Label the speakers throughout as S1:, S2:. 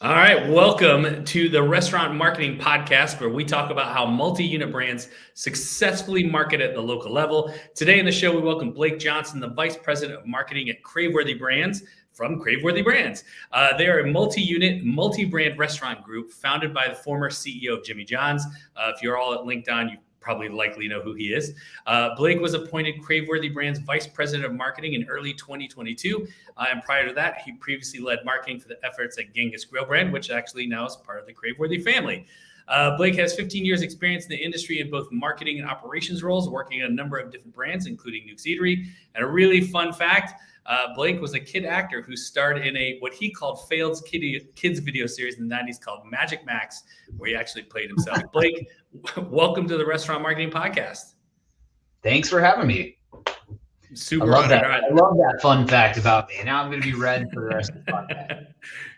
S1: All right, welcome to the Restaurant Marketing Podcast, where we talk about how multi-unit brands successfully market at the local level. Today in the show, we welcome Blake Johnson, the Vice President of Marketing at Craveworthy Brands from Craveworthy Brands. They are a multi-unit, multi-brand restaurant group founded by the former CEO of Jimmy John's. If you're all at LinkedIn, you probably likely know who he is. Blake was appointed Craveworthy Brands Vice President of Marketing in early 2022. And prior to that, he previously led marketing for the efforts at Genghis Grill brand, which actually now is part of the Craveworthy family. Blake has 15 years experience in the industry in both marketing and operations roles, working on a number of different brands, including Nuke's Eatery. And a really fun fact, Blake was a kid actor who starred in what he called failed kids video series in the 90s called Magic Max, where he actually played himself. Blake, welcome to the Restaurant Marketing Podcast.
S2: Thanks for having me.
S1: Super
S2: I love
S1: honored.
S2: that. I love that fun fact about me. Now I'm going to be read for the rest of the podcast.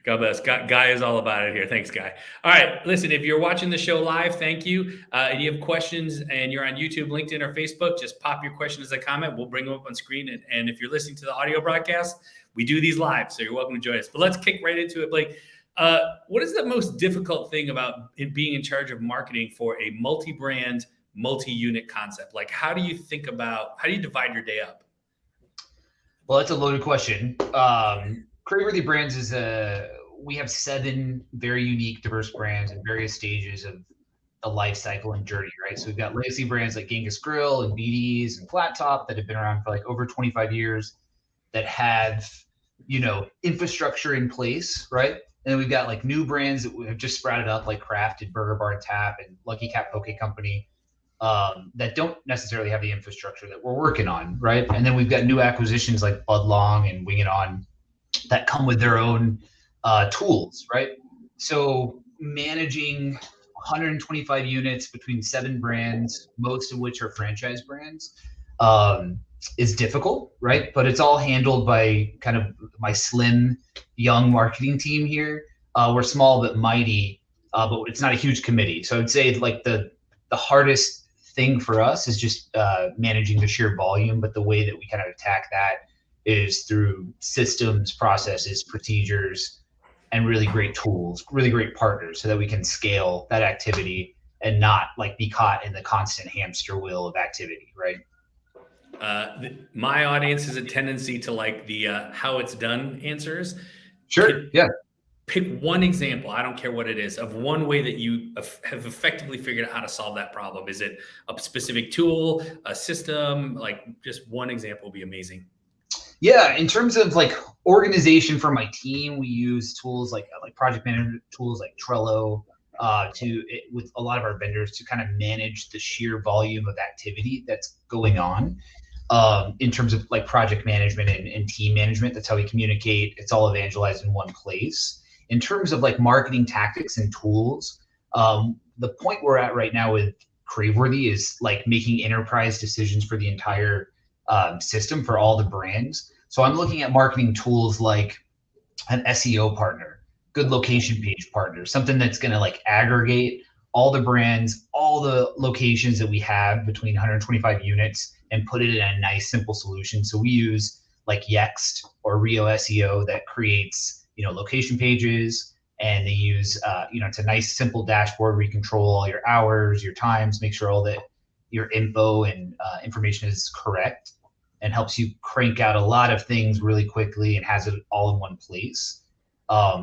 S1: God bless. Guy is all about it here. Thanks, Guy. All right. Listen, if you're watching the show live, thank you. And you have questions and you're on YouTube, LinkedIn, or Facebook, just pop your question as a comment. We'll bring them up on screen. And if you're listening to the audio broadcast, we do these live. So you're welcome to join us. But let's kick right into it, Blake. What is the most difficult thing about being in charge of marketing for a multi-brand, multi-unit concept? Like, how do you divide your day up?
S2: Well, that's a loaded question. Craveworthy Brands we have 7 very unique, diverse brands in various stages of the life cycle and journey, right? So we've got legacy brands like Genghis Grill and BD's and Flat Top that have been around for like over 25 years that have, infrastructure in place, right? And then we've got like new brands that have just sprouted up like Craft and Burger Bar and Tap and Lucky Cat Poke Company. That don't necessarily have the infrastructure that we're working on, right? And then we've got new acquisitions like Budlong and Wing It On that come with their own tools, right? So managing 125 units between 7 brands, most of which are franchise brands, is difficult, right? But it's all handled by kind of my slim, young marketing team here. We're small but mighty, but it's not a huge committee. So I'd say like the hardest thing for us is just managing the sheer volume, but the way that we kind of attack that is through systems, processes, procedures, and really great tools, really great partners so that we can scale that activity and not like be caught in the constant hamster wheel of activity, right?
S1: My audience has a tendency to like the how it's done answers.
S2: Sure. Yeah.
S1: Pick one example, I don't care what it is, of one way that you have effectively figured out how to solve that problem. Is it a specific tool, a system? Like just one example would be amazing.
S2: Yeah, in terms of like organization for my team, we use tools like project management tools like Trello with a lot of our vendors to kind of manage the sheer volume of activity that's going on. In terms of like project management and team management, that's how we communicate. It's all evangelized in one place. In terms of like marketing tactics and tools, the point we're at right now with Craveworthy is like making enterprise decisions for the entire system for all the brands. So I'm looking at marketing tools like an SEO partner, good location page partner, something that's going to like aggregate all the brands, all the locations that we have between 125 units and put it in a nice, simple solution. So we use like Yext or Rio SEO that creates location pages, and they use, it's a nice simple dashboard where you control all your hours, your times, make sure all that your info and information is correct, and helps you crank out a lot of things really quickly and has it all in one place.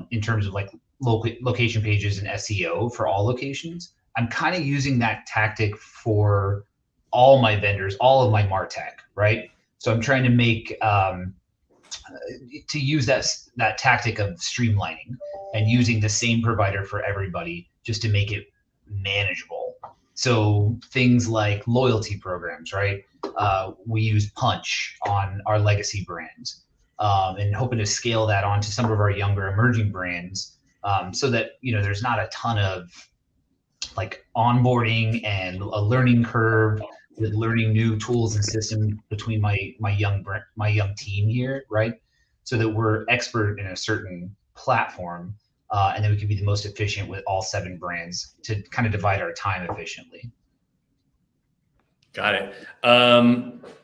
S2: In terms of like location pages and SEO for all locations, I'm kind of using that tactic for all my vendors, all of my MarTech, right? So I'm trying to make to use that tactic of streamlining and using the same provider for everybody just to make it manageable. So things like loyalty programs, right? We use Punch on our legacy brands, and hoping to scale that onto some of our younger emerging brands, so that there's not a ton of like onboarding and a learning curve with learning new tools and systems between my young team here, right? So that we're expert in a certain platform, and then we can be the most efficient with all 7 brands to kind of divide our time efficiently.
S1: Got it.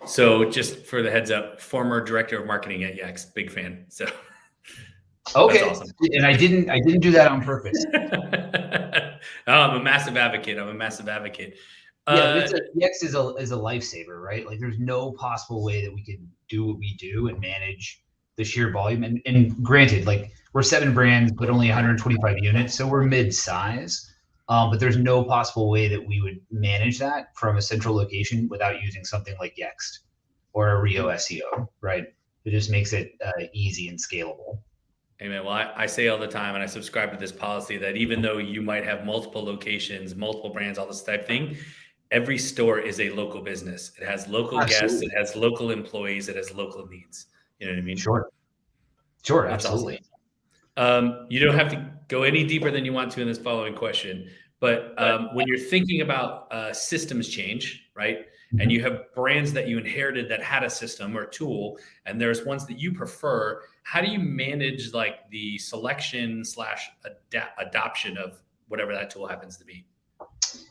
S1: So just for the heads up, former director of marketing at Yext, big fan. So
S2: Okay.
S1: That's awesome.
S2: And I didn't do that on purpose.
S1: Oh, I'm a massive advocate. I'm a massive advocate.
S2: Yeah, but EX is a lifesaver, right? Like there's no possible way that we could do what we do and manage the sheer volume. And granted, like we're 7 brands, but only 125 units, so we're mid-size. But there's no possible way that we would manage that from a central location without using something like Yext or a Rio SEO, right? It just makes it easy and scalable.
S1: Amen. Well, I say all the time, and I subscribe to this policy that even though you might have multiple locations, multiple brands, all this type of thing, every store is a local business. It has local guests, it has local employees, it has local needs. You know what I mean?
S2: Sure,
S1: That's
S2: absolutely.
S1: Awesome. You don't have to go any deeper than you want to in this following question, but when you're thinking about systems change, right?
S2: Mm-hmm.
S1: And you have brands that you inherited that had a system or a tool, and there's ones that you prefer. How do you manage like the selection / adoption of whatever that tool happens to be?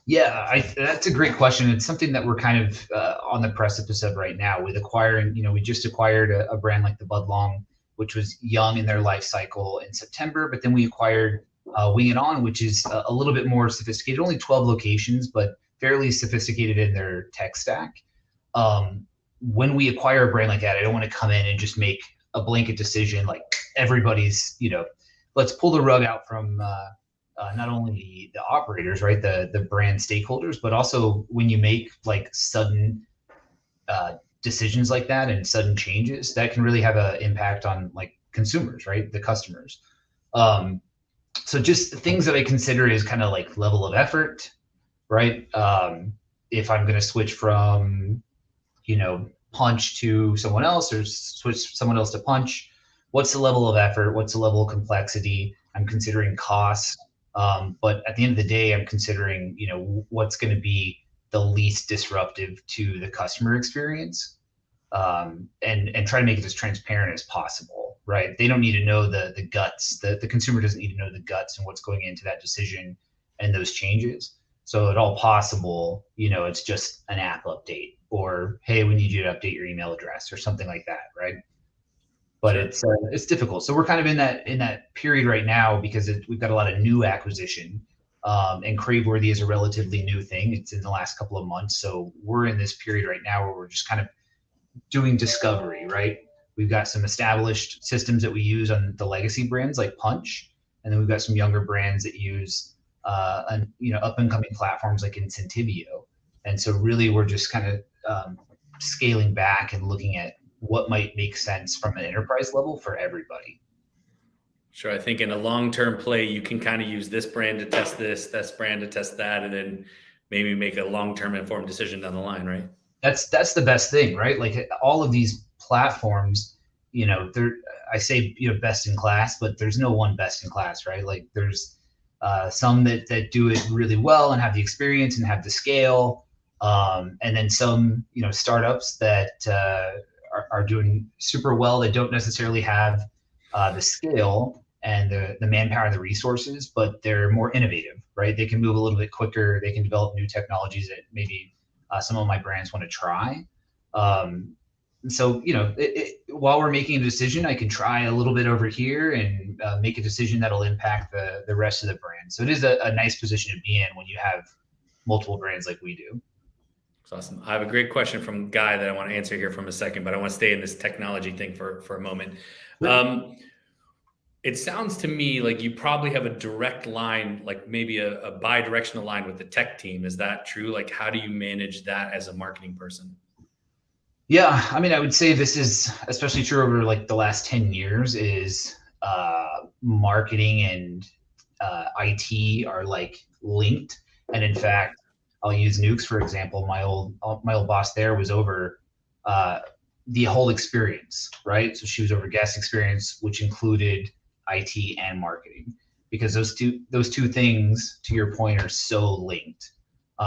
S2: Yeah, that's a great question. It's something that we're kind of on the precipice of right now with acquiring, we just acquired a brand like the Budlong, which was young in their life cycle in September, but then we acquired Wing It On, which is a little bit more sophisticated, only 12 locations, but fairly sophisticated in their tech stack. When we acquire a brand like that, I don't want to come in and just make a blanket decision like everybody's, let's pull the rug out from not only the operators, right, the brand stakeholders, but also when you make like sudden decisions like that and sudden changes, that can really have an impact on like consumers, right, the customers. So just things that I consider is kind of like level of effort, right? If I'm going to switch from, Punch to someone else or switch someone else to Punch, what's the level of effort? What's the level of complexity? I'm considering cost. But at the end of the day, I'm considering, what's going to be the least disruptive to the customer experience, and try to make it as transparent as possible, right? They don't need to know the guts. The consumer doesn't need to know the guts and what's going into that decision and those changes. So at all possible, it's just an app update or, hey, we need you to update your email address or something like that, right? But
S1: Sure.
S2: it's difficult. So we're kind of in that period right now because we've got a lot of new acquisition, and Craveworthy is a relatively new thing. It's in the last couple of months. So we're in this period right now where we're just kind of doing discovery, right? We've got some established systems that we use on the legacy brands like Punch, and then we've got some younger brands that use up and coming platforms like Incentivio. And so really we're just kind of scaling back and looking at what might make sense from an enterprise level for everybody.
S1: Sure. I think in a long-term play, you can kind of use this brand to test this brand to test that, and then maybe make a long-term informed decision down the line, right?
S2: That's the best thing, right? Like all of these platforms, I say, best in class, but there's no one best in class, right? Like there's some that do it really well and have the experience and have the scale. And then some, startups that are doing super well that don't necessarily have the scale and the manpower and the resources, but they're more innovative, right? They can move a little bit quicker. They can develop new technologies that maybe some of my brands want to try. So, while we're making a decision, I can try a little bit over here and make a decision that'll impact the rest of the brand. So it is a nice position to be in when you have multiple brands like we do.
S1: That's awesome. I have a great question from Guy that I want to answer here from a second, but I want to stay in this technology thing for a moment. It sounds to me like you probably have a direct line, like maybe a bi-directional line with the tech team. Is that true? Like, how do you manage that as a marketing person?
S2: Yeah, I mean, I would say this is especially true over like the last 10 years is marketing and IT are like linked. And in fact, I'll use Nukes, for example. My old boss there was over the whole experience, right? So she was over guest experience, which included IT and marketing, because those two things, to your point, are so linked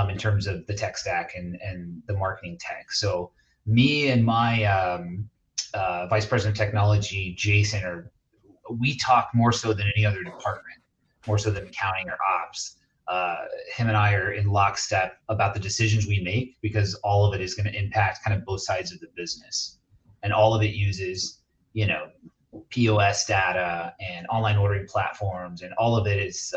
S2: in terms of the tech stack and the marketing tech. So me and my vice president of technology, Jason, we talk more so than any other department, more so than accounting or ops. Him and I are in lockstep about the decisions we make because all of it is going to impact kind of both sides of the business, and all of it uses, POS data and online ordering platforms, and all of it is,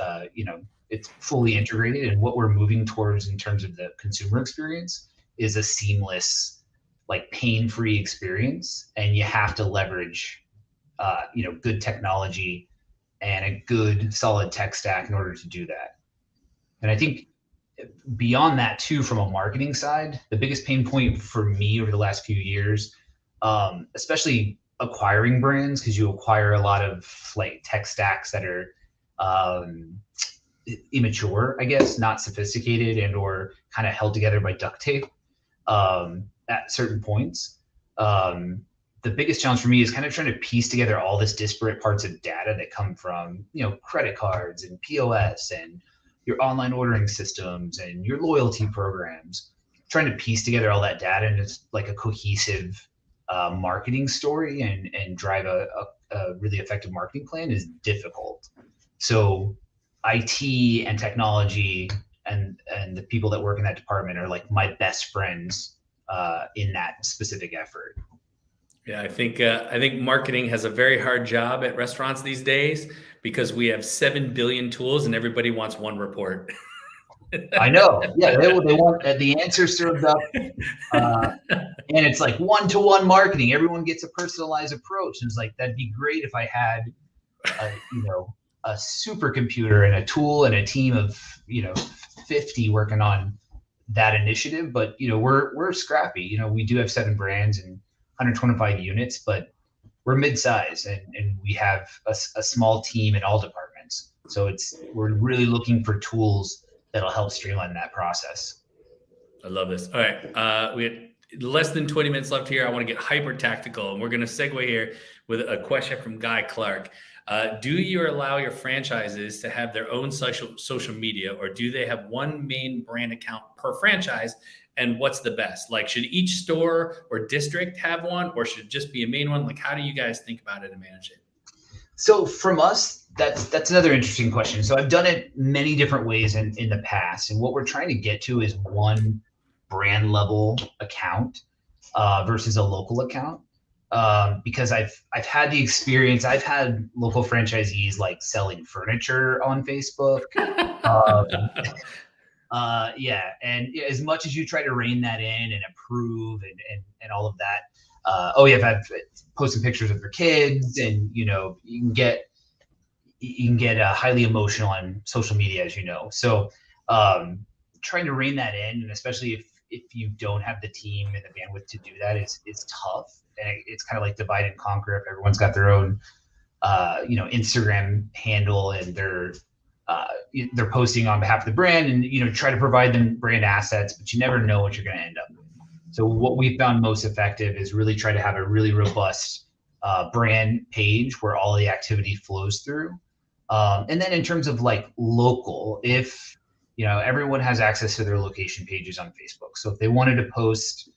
S2: it's fully integrated. And what we're moving towards in terms of the consumer experience is a seamless, like pain-free experience. And you have to leverage, good technology and a good solid tech stack in order to do that. And I think beyond that too, from a marketing side, the biggest pain point for me over the last few years, especially acquiring brands, because you acquire a lot of like tech stacks that are immature, I guess, not sophisticated, and or kind of held together by duct tape at certain points. The biggest challenge for me is kind of trying to piece together all this disparate parts of data that come from, credit cards and POS and your online ordering systems and your loyalty programs, trying to piece together all that data into like a cohesive marketing story and drive a really effective marketing plan is difficult. So IT and technology and the people that work in that department are like my best friends in that specific effort.
S1: Yeah, I think marketing has a very hard job at restaurants these days because we have 7 billion tools and everybody wants one report.
S2: I know. Yeah, they want the answer served up, and it's like one-to-one marketing. Everyone gets a personalized approach. And it's like that'd be great if I had, a supercomputer and a tool and a team of 50 working on that initiative. But we're scrappy. We do have 7 brands and 125 units, but we're mid-size and we have a small team in all departments. So we're really looking for tools that'll help streamline that process.
S1: I love this. All right. We had less than 20 minutes left here. I want to get hyper tactical, and we're going to segue here with a question from Guy Clark. Do you allow your franchises to have their own social media, or do they have one main brand account per franchise? And what's the best? Like, should each store or district have one, or should it just be a main one? Like, how do you guys think about it and manage it?
S2: So from us, that's another interesting question. So I've done it many different ways in the past. And what we're trying to get to is one brand level account versus a local account. Because I've had the experience, I've had local franchisees like selling furniture on Facebook. And as much as you try to rein that in and approve and all of that, I've had posting pictures of their kids, and you can get highly emotional on social media, as you know. So trying to rein that in, and especially if you don't have the team and the bandwidth to do that, is tough. And it's kind of like divide and conquer. If everyone's got their own Instagram handle and they're posting on behalf of the brand, and try to provide them brand assets, but you never know what you're going to end up with. So what we found most effective is really try to have a really robust brand page where all the activity flows through. And then in terms of like local, if everyone has access to their location pages on Facebook, so if they wanted to post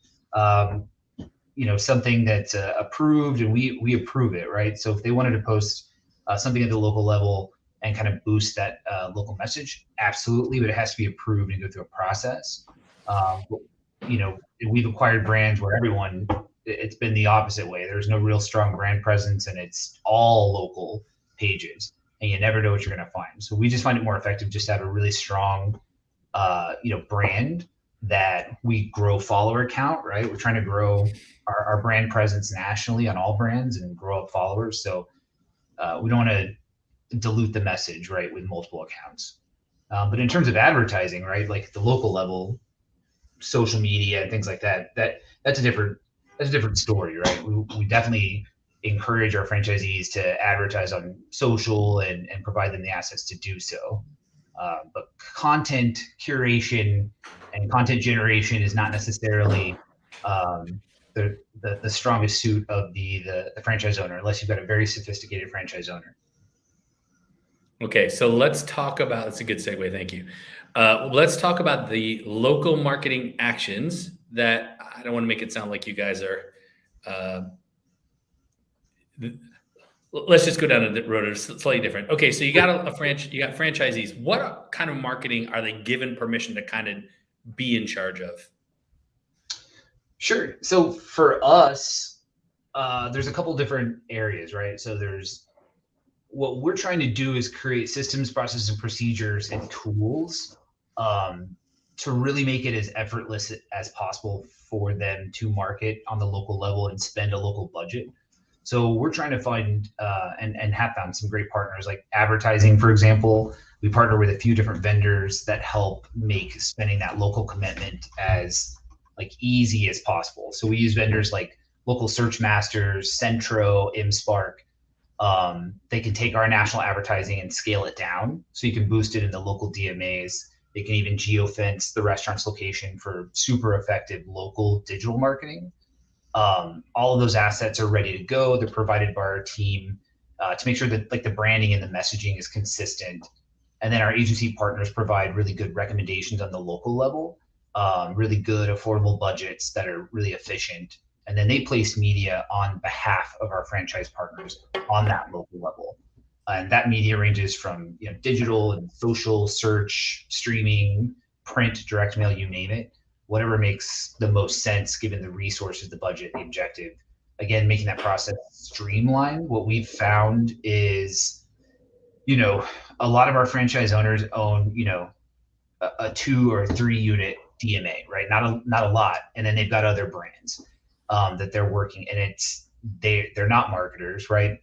S2: something that's approved, and we approve it, right? So if they wanted to post something at the local level and kind of boost that local message, absolutely, but it has to be approved and go through a process. We've acquired brands where it's been the opposite way. There's no real strong brand presence, and it's all local pages, and you never know what you're going to find. So we just find it more effective just to have a really strong, brand that we grow follower count, right? We're trying to grow our brand presence nationally on all brands and grow up followers. So we don't want to dilute the message, right, with multiple accounts. But in terms of advertising, right, like at the local level, social media and things like that's a different story, right? We definitely encourage our franchisees to advertise on social and provide them the assets to do so. But content curation and content generation is not necessarily the strongest suit of the franchise owner, unless you've got a very sophisticated franchise owner.
S1: Okay, so let's talk about, that's a good segue, thank you. Let's talk about the local marketing actions that, I don't want to make it sound like you guys are, let's just go down the road, it's slightly different. Okay, so you got you got franchisees. What kind of marketing are they given permission to kind of be in charge of?
S2: Sure. So for us, there's a couple different areas, right? So there's what we're trying to do is create systems, processes, and procedures and tools to really make it as effortless as possible for them to market on the local level and spend a local budget. So we're trying to find and have found some great partners like advertising, for example. We partner with a few different vendors that help make spending that local commitment as like easy as possible. So we use vendors like Local Search Masters, Centro, ImSpark. They can take our national advertising and scale it down so you can boost it in the local DMAs. They can even geofence the restaurant's location for super effective local digital marketing. All of those assets are ready to go. They're provided by our team to make sure that like the branding and the messaging is consistent. And then our agency partners provide really good recommendations on the local level, really good affordable budgets that are really efficient. And then they place media on behalf of our franchise partners on that local level. And that media ranges from digital and social, search, streaming, print, direct mail, you name it, whatever makes the most sense given the resources, the budget, the objective. Again, making that process streamlined. What we've found is, a lot of our franchise owners own, a 2 or 3 unit DMA, right? Not a lot. And then they've got other brands that they're working, and they're not marketers, right?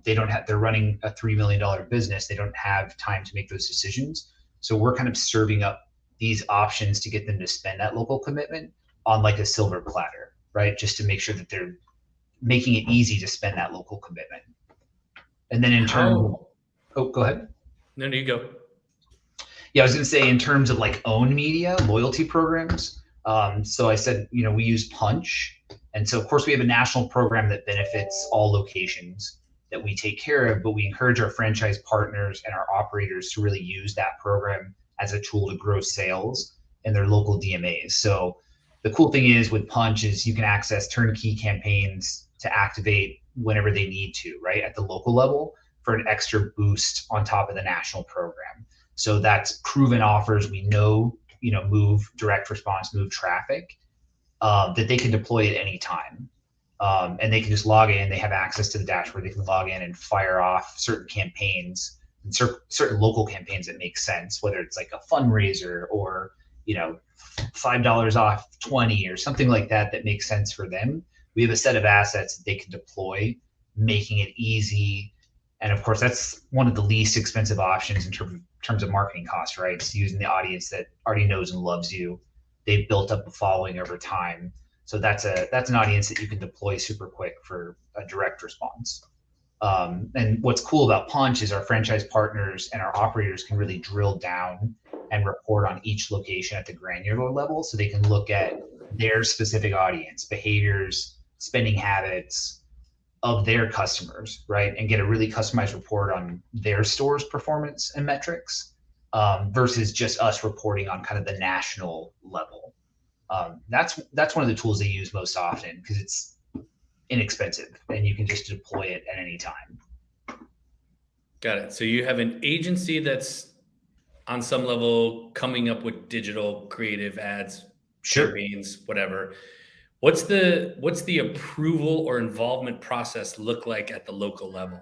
S2: They're running a $3 million business. They don't have time to make those decisions. So we're kind of serving up these options to get them to spend that local commitment on like a silver platter, right? Just to make sure that they're making it easy to spend that local commitment. And then in terms, go ahead.
S1: No, you go.
S2: Yeah, I was going to say in terms of like own media, loyalty programs. So I said, we use Punch. And so of course we have a national program that benefits all locations that we take care of, but we encourage our franchise partners and our operators to really use that program as a tool to grow sales in their local DMAs. So the cool thing is with Punch is you can access turnkey campaigns to activate whenever they need to, right? At the local level for an extra boost on top of the national program. So that's proven offers we know, move direct response, move traffic, that they can deploy at any time. And they can just log in, they have access to the dashboard, they can log in and fire off certain campaigns and certain local campaigns that make sense, whether it's like a fundraiser or, $5 off 20 or something like that makes sense for them. We have a set of assets that they can deploy, making it easy. And of course, that's one of the least expensive options in terms of marketing costs, right? It's using the audience that already knows and loves you. They've built up a following over time. So that's an audience that you can deploy super quick for a direct response. And what's cool about Punch is our franchise partners and our operators can really drill down and report on each location at the granular level. So they can look at their specific audience, behaviors, spending habits of their customers, right? And get a really customized report on their store's performance and metrics versus just us reporting on kind of the national level. That's one of the tools they use most often because it's inexpensive and you can just deploy it at any time.
S1: Got it. So you have an agency that's on some level coming up with digital creative ads, campaigns, whatever. What's the approval or involvement process look like at the local level?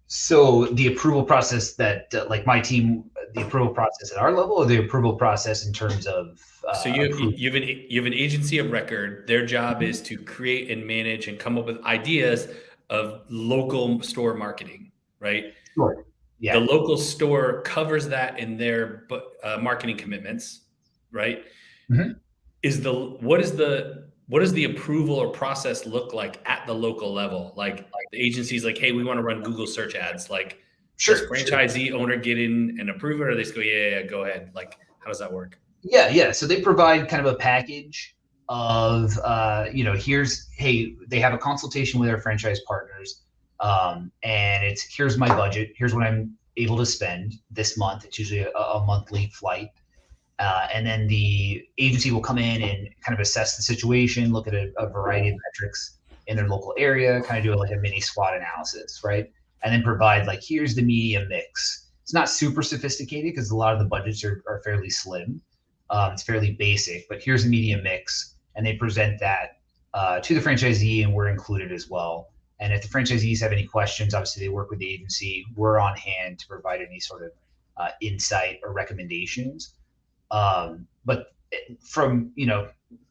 S1: So the approval process that like my team, the approval process at our level, or the approval process in terms of so you have an agency of record. Their job is to create and manage and come up with ideas of local store marketing, right? Sure. Yeah. The local store covers that in their marketing commitments, right? Mm-hmm. What does the approval or process look like at the local level? Like the agency's like, hey, we want to run Google search ads. Like, does franchisee owner get in and approve it, or they just go, yeah, go ahead? Like, how does that work? Yeah. So they provide kind of a package of, they have a consultation with their franchise partners, and it's here's my budget, here's what I'm able to spend this month. It's usually a monthly flight. And then the agency will come in and kind of assess the situation, look at a variety of metrics in their local area, kind of do like a mini SWOT analysis, right? And then provide like, here's the media mix. It's not super sophisticated because a lot of the budgets are fairly slim. It's fairly basic, but here's the media mix. And they present that
S2: to the franchisee, and we're included as well. And if the franchisees have any questions, obviously they work with the agency. We're on hand to provide any sort of insight or recommendations. But from,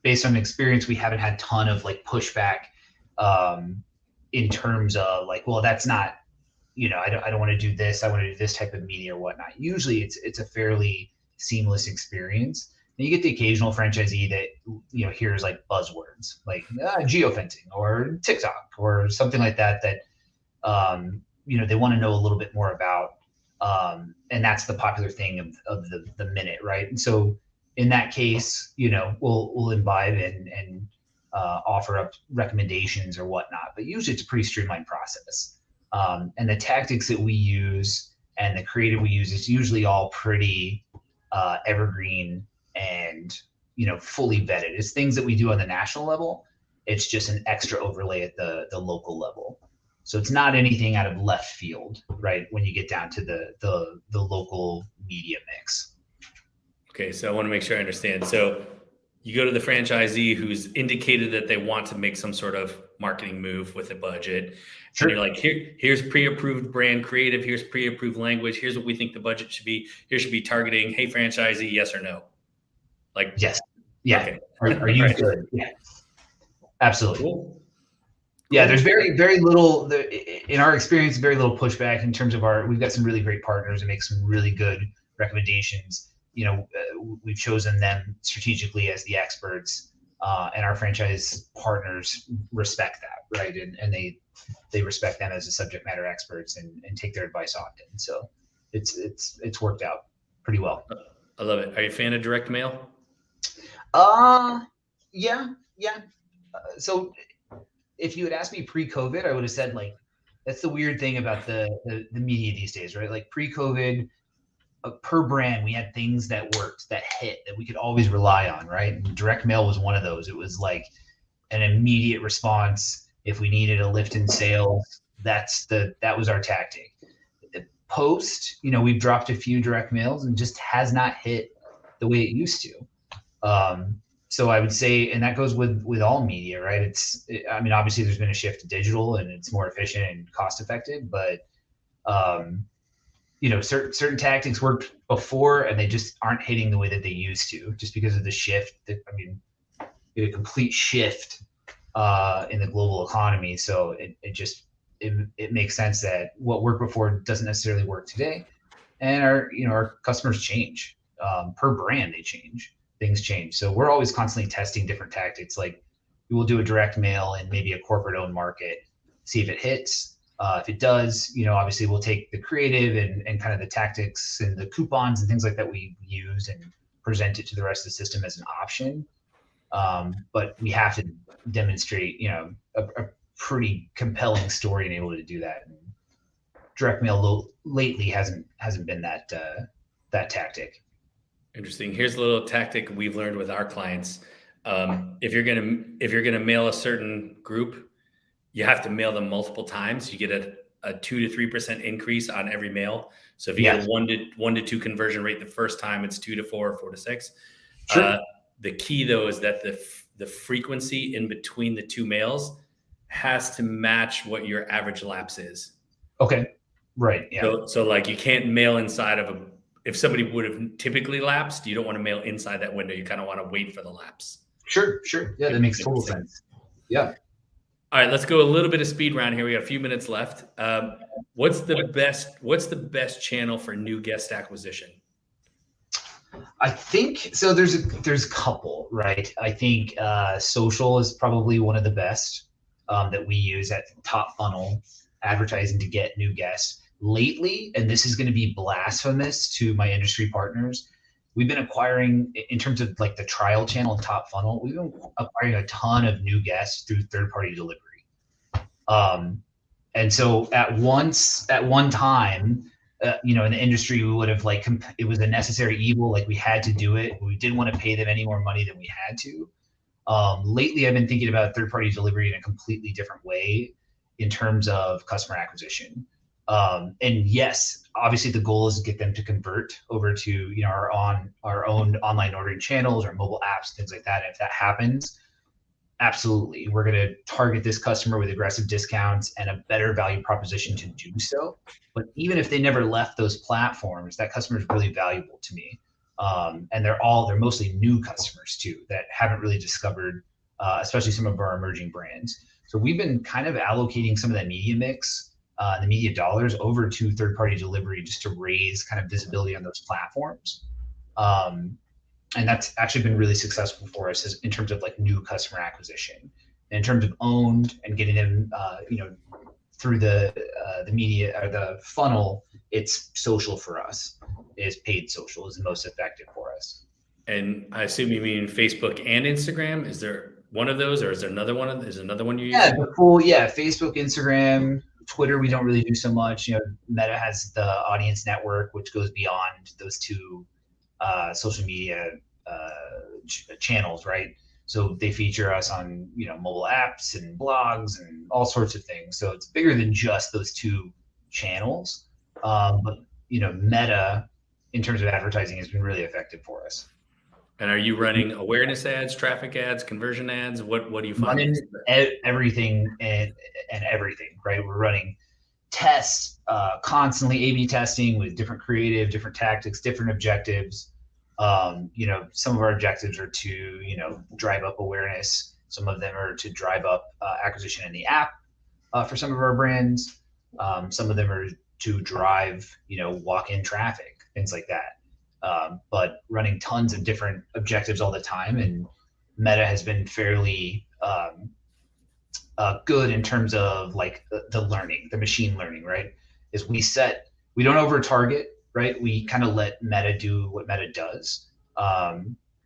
S2: based on experience, we haven't had a ton of like pushback in terms of like, well, that's not, I don't want to do this. I want to do this type of media or whatnot. Usually it's a fairly seamless experience. And you get the occasional franchisee that, hears like buzzwords like geofencing or TikTok or something like that, they want to know a little bit more about. And that's the popular thing of the minute, right? And so in that case, we'll imbibe and offer up recommendations or whatnot. But usually it's a pretty streamlined process. And the tactics that we use and the creative we use is usually all pretty evergreen and fully vetted. It's things that we do on the national level. It's just an extra overlay at the local level. So it's not anything out of left field, right? When you get down to the local media mix.
S1: Okay, so I want to make sure I understand. So you go to the franchisee who's indicated that they want to make some sort of marketing move with a budget. Sure. And you're like, here's pre-approved brand creative. Here's pre-approved language. Here's what we think the budget should be. Here should be targeting. Hey, franchisee, yes or no? Like,
S2: yes. Yeah.
S1: Okay.
S2: Are you right. Good? Yeah. Absolutely. Cool. Yeah. There's very, very little, in our experience, very little pushback in terms of we've got some really great partners and make some really good recommendations. We've chosen them strategically as the experts, and our franchise partners respect that, right? And they respect them as the subject matter experts and take their advice often. So it's worked out pretty well.
S1: I love it. Are you a fan of direct mail?
S2: Yeah. So if you had asked me pre-COVID, I would have said like, that's the weird thing about the media these days, right? Like pre-COVID, per brand, we had things that worked, that hit, that we could always rely on, right? And direct mail was one of those. It was like an immediate response. If we needed a lift in sales, that was our tactic. Post, we've dropped a few direct mails and just has not hit the way it used to. So I would say, and that goes with all media, right? Obviously there's been a shift to digital and it's more efficient and cost effective, but certain tactics worked before and they just aren't hitting the way that they used to, just because of the shift. A complete shift in the global economy. So it makes sense that what worked before doesn't necessarily work today. And our customers change. Per brand, they change. Things change. So we're always constantly testing different tactics. Like we will do a direct mail in maybe a corporate owned market, see if it hits. If it does, obviously we'll take the creative and kind of the tactics and the coupons and things like that we use and present it to the rest of the system as an option. But we have to demonstrate, a pretty compelling story and able to do that. And direct mail lately hasn't been that tactic.
S1: Interesting. Here's a little tactic we've learned with our clients. If you're gonna mail a certain group, you have to mail them multiple times. You get a 2 to 3% increase on every mail. So if you get a 1 to 2 conversion rate the first time, it's 2 to 4, 4 to 6. Sure. The key though is that the frequency in between the two mails has to match what your average lapse is.
S2: Okay. Right. Yeah.
S1: So like you can't mail inside of if somebody would have typically lapsed, you don't want to mail inside that window. You kind of want to wait for the lapse.
S2: Sure. Yeah, that makes total sense. Yeah.
S1: All right, let's go a little bit of speed round here. We got a few minutes left. What's the best channel for new guest acquisition?
S2: I think so. There's a couple, right? I think social is probably one of the best that we use at top funnel advertising to get new guests. Lately, and this is going to be blasphemous to my industry partners, we've been acquiring, in terms of like the trial channel and top funnel, we've been acquiring a ton of new guests through third-party delivery. And so at one time, in the industry, we would have it was a necessary evil. Like we had to do it. We didn't want to pay them any more money than we had to. Lately, I've been thinking about third-party delivery in a completely different way in terms of customer acquisition. And yes, obviously the goal is to get them to convert over to, our own online ordering channels or mobile apps, things like that. If that happens, Absolutely. We're going to target this customer with aggressive discounts and a better value proposition to do so. But even if they never left those platforms, that customer is really valuable to me. And they're mostly new customers too that haven't really discovered, especially some of our emerging brands. So we've been kind of allocating some of that media mix, the media dollars over to third-party delivery just to raise kind of visibility on those platforms. And that's actually been really successful for us in terms of like new customer acquisition. In terms of owned and getting them, through the media or the funnel, it's social for us. Is paid social is the most effective for us.
S1: And I assume you mean Facebook and Instagram. Is there one of those, or is there another one? Is another one you use?
S2: Facebook, Instagram, Twitter. We don't really do so much. Meta has the audience network, which goes beyond those two social media channels, right? So they feature us on mobile apps and blogs and all sorts of things. So it's bigger than just those two channels. But Meta, in terms of advertising, has been really effective for us.
S1: And are you running awareness ads, traffic ads, conversion ads? What do you find?
S2: Running everything and everything, right? We're running tests, constantly A/B testing with different creative, different tactics, different objectives. Some of our objectives are to drive up awareness. Some of them are to drive up acquisition in the app for some of our brands. Some of them are to drive walk-in traffic, things like that. But running tons of different objectives all the time, and Meta has been fairly good in terms of like the learning, the machine learning, right? Is we don't over target, right? We kind of let Meta do what Meta does.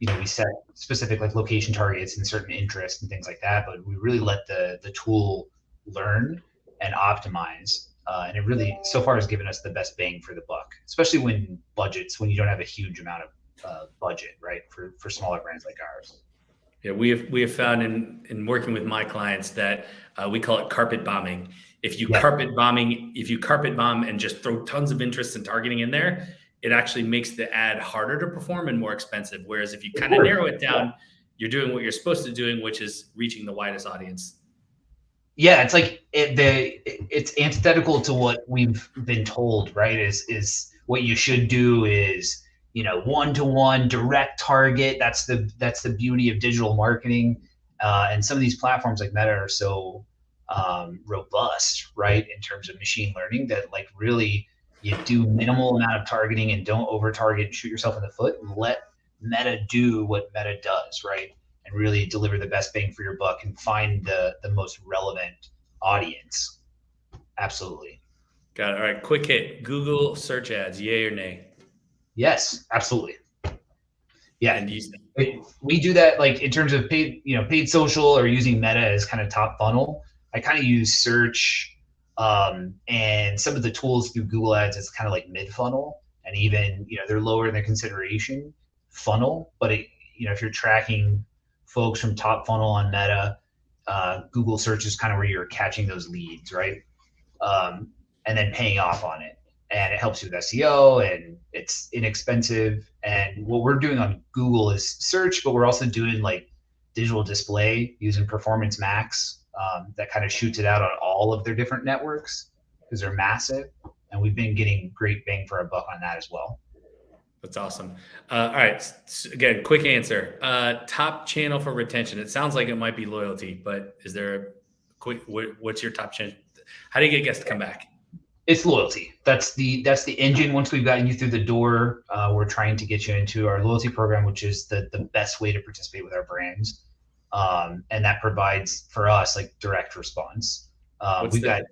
S2: We set specific like location targets and certain interests and things like that, but we really let the tool learn and optimize. And it really so far has given us the best bang for the buck, especially when you don't have a huge amount of budget, right? For smaller brands like ours.
S1: Yeah, we have found in working with my clients that we call it carpet bombing. If you carpet bomb and just throw tons of interest and targeting in there, it actually makes the ad harder to perform and more expensive. Whereas if you kind of narrow it down, you're doing what you're supposed to do, which is reaching the widest audience.
S2: Yeah, it's like it's antithetical to what we've been told, right? Is what you should do is one-to-one direct target. That's the beauty of digital marketing, and some of these platforms like Meta are so robust, right, in terms of machine learning that like really you do minimal amount of targeting and don't over target and shoot yourself in the foot, and let Meta do what Meta does, right? And really deliver the best bang for your buck and find the most relevant audience. Absolutely.
S1: Got it. All right, quick hit. Google search ads, yay or nay?
S2: Yes, absolutely. Yeah.
S1: And
S2: we do that like in terms of paid social or using Meta as kind of top funnel. I kind of use search and some of the tools through Google Ads is kind of like mid funnel, and even they're lower in the consideration funnel. But if you're tracking folks from top funnel on Meta, Google search is kind of where you're catching those leads, right? And then paying off on it. And it helps you with SEO, and it's inexpensive. And what we're doing on Google is search, but we're also doing like digital display using Performance Max that kind of shoots it out on all of their different networks because they're massive. And we've been getting great bang for our buck on that as well.
S1: That's awesome. All right. Again, quick answer. Top channel for retention. It sounds like it might be loyalty, but is there a quick, what's your top channel? How do you get guests to come back?
S2: It's loyalty. That's the engine. Once we've gotten you through the door, we're trying to get you into our loyalty program, which is the best way to participate with our brands. And that provides for us like direct response. Go ahead.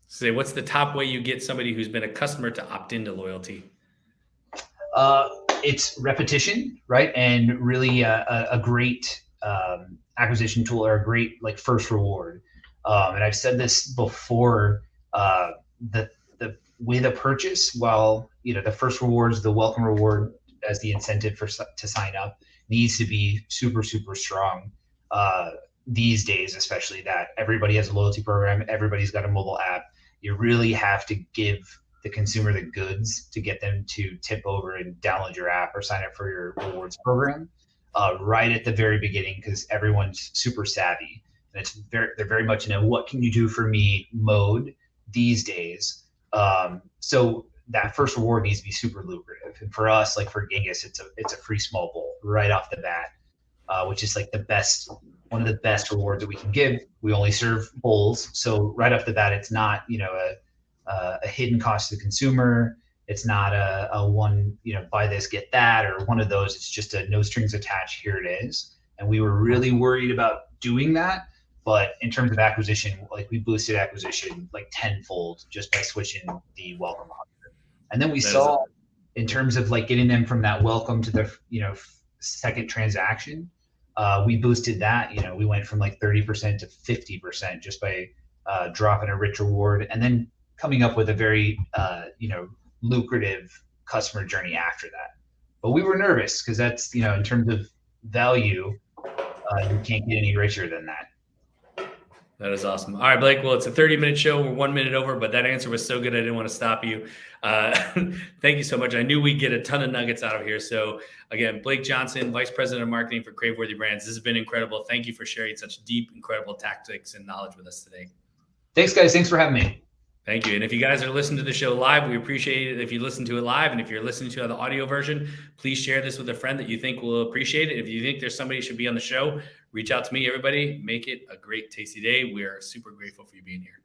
S1: Say, what's the top way you get somebody who's been a customer to opt into loyalty?
S2: It's repetition, right? And really a great acquisition tool or a great like first reward. And I've said this before, the with a purchase, while the first reward is the welcome reward as the incentive to sign up, needs to be super, super strong these days, especially that everybody has a loyalty program, everybody's got a mobile app. You really have to give the consumer the goods to get them to tip over and download your app or sign up for your rewards program. right at the very beginning because everyone's super savvy. And they're very much in a what can you do for me mode these days. So that first reward needs to be super lucrative. And for us, like for Genghis, it's a free small bowl right off the bat, which is like one of the best rewards that we can give. We only serve bowls, so right off the bat, it's not a hidden cost to the consumer. It's not a one buy this get that or one of those. It's just a no strings attached. Here it is. And we were really worried about doing that. But in terms of acquisition, like we boosted acquisition like tenfold just by switching the welcome offer. And then we saw in terms of like getting them from that welcome to the second transaction, we boosted that. We went from like 30% to 50% just by dropping a rich reward and then coming up with a very lucrative customer journey after that. But we were nervous because that's in terms of value, you can't get any richer than that.
S1: That is awesome. All right, Blake. Well, it's a 30-minute show. We're 1 minute over, but that answer was so good I didn't want to stop you. Thank you so much. I knew we'd get a ton of nuggets out of here. So again, Blake Johnson, Vice President of Marketing for Craveworthy Brands. This has been incredible. Thank you for sharing such deep, incredible tactics and knowledge with us today.
S2: Thanks, guys. Thanks for having me.
S1: Thank you. And if you guys are listening to the show live, we appreciate it if you listen to it live. And if you're listening to the audio version, please share this with a friend that you think will appreciate it. If you think there's somebody who should be on the show, reach out to me, everybody. Make it a great, tasty day. We are super grateful for you being here.